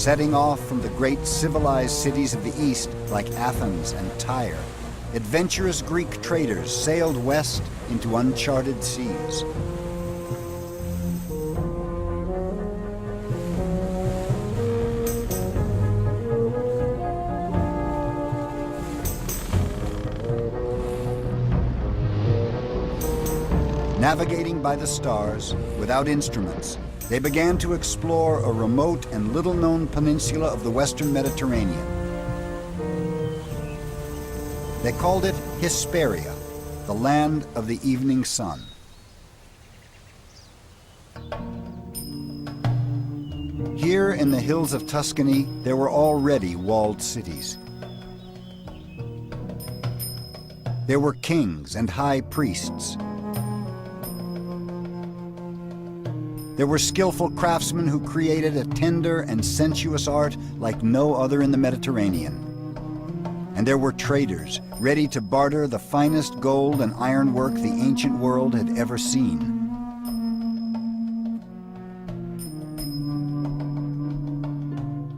setting off from the great civilized cities of the East like Athens and Tyre. Adventurous Greek traders sailed west into uncharted seas. Navigating by the stars, without instruments, they began to explore a remote and little-known peninsula of the Western Mediterranean. They called it Hesperia, the land of the evening sun. Here in the hills of Tuscany, there were already walled cities. There were kings and high priests. There were skillful craftsmen who created a tender and sensuous art like no other in the Mediterranean. And there were traders ready to barter the finest gold and ironwork the ancient world had ever seen.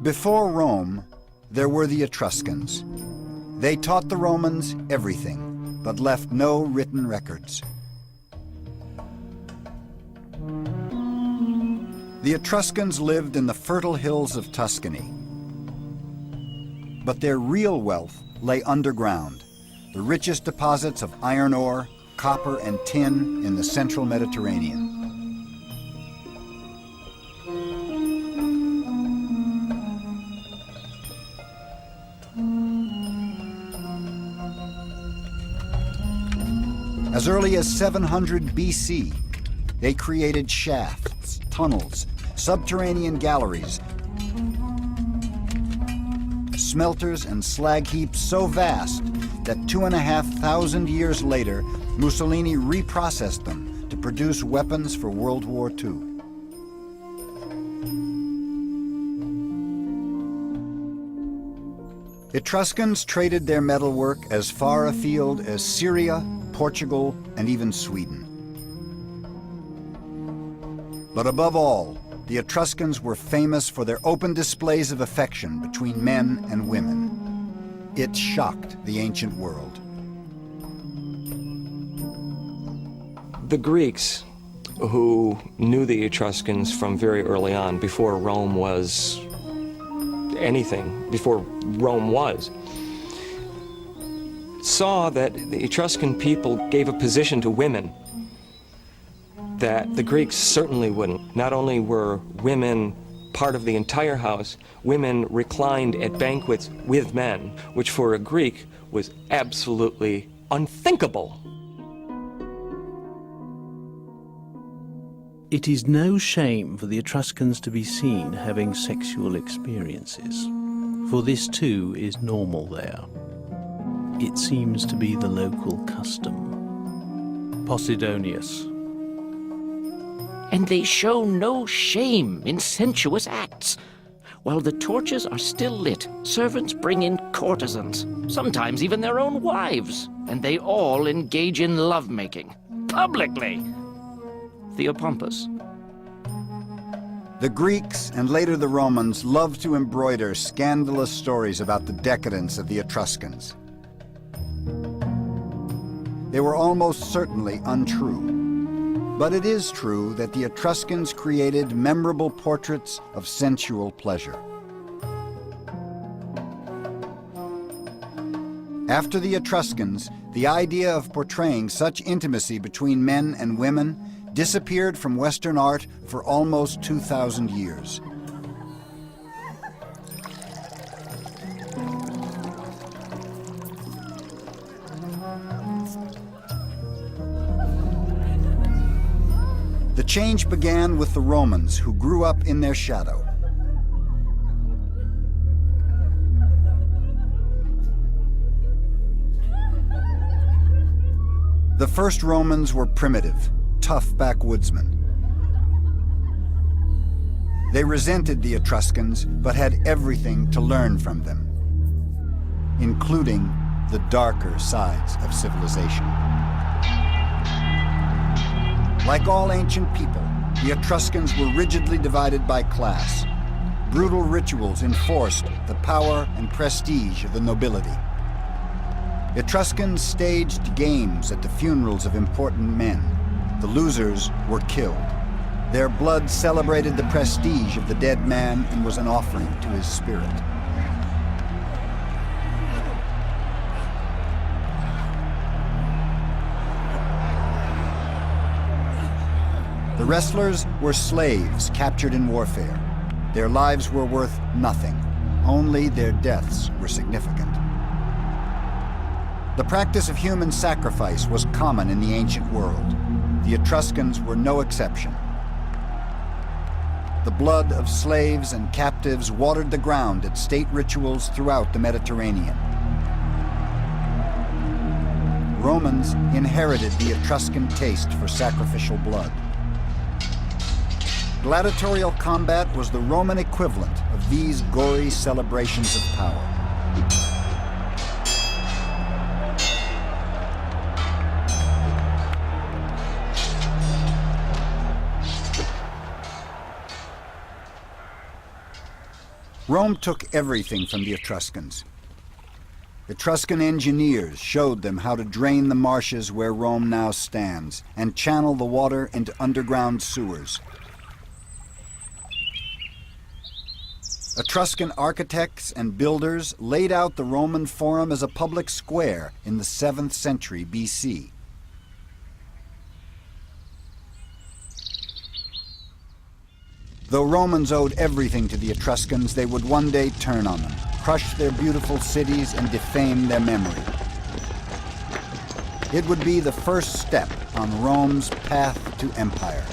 Before Rome, there were the Etruscans. They taught the Romans everything, but left no written records. The Etruscans lived in the fertile hills of Tuscany. But their real wealth lay underground, the richest deposits of iron ore, copper, and tin in the central Mediterranean. As early as 700 BC, they created shafts, tunnels, subterranean galleries, smelters and slag heaps so vast that 2,500 years later, Mussolini reprocessed them to produce weapons for World War II. Etruscans traded their metalwork as far afield as Syria, Portugal, and even Sweden. But above all, the Etruscans were famous for their open displays of affection between men and women. It shocked the ancient world. The Greeks, who knew the Etruscans from very early on, before Rome was anything, before Rome was, saw that the Etruscan people gave a position to women that the Greeks certainly wouldn't. Not only were women part of the entire house, women reclined at banquets with men, which for a Greek was absolutely unthinkable. It is no shame for the Etruscans to be seen having sexual experiences, for this too is normal there. It seems to be the local custom. Posidonius. And they show no shame in sensuous acts. While the torches are still lit, servants bring in courtesans, sometimes even their own wives, and they all engage in lovemaking, publicly. Theopompus. The Greeks and later the Romans loved to embroider scandalous stories about the decadence of the Etruscans. They were almost certainly untrue. But it is true that the Etruscans created memorable portraits of sensual pleasure. After the Etruscans, the idea of portraying such intimacy between men and women disappeared from Western art for almost 2,000 years. The change began with the Romans, who grew up in their shadow. The first Romans were primitive, tough backwoodsmen. They resented the Etruscans, but had everything to learn from them, including the darker sides of civilization. Like all ancient people, the Etruscans were rigidly divided by class. brutal rituals enforced the power and prestige of the nobility. Etruscans staged games at the funerals of important men. The losers were killed. Their blood celebrated the prestige of the dead man and was an offering to his spirit. The wrestlers were slaves captured in warfare. Their lives were worth nothing. Only their deaths were significant. The practice of human sacrifice was common in the ancient world. The Etruscans were no exception. The blood of slaves and captives watered the ground at state rituals throughout the Mediterranean. Romans inherited the Etruscan taste for sacrificial blood. Gladiatorial combat was the Roman equivalent of these gory celebrations of power. Rome took everything from the Etruscans. Etruscan engineers showed them how to drain the marshes where Rome now stands and channel the water into underground sewers. Etruscan architects and builders laid out the Roman Forum as a public square in the 7th century BC. Though Romans owed everything to the Etruscans, they would one day turn on them, crush their beautiful cities, and defame their memory. It would be the first step on Rome's path to empire.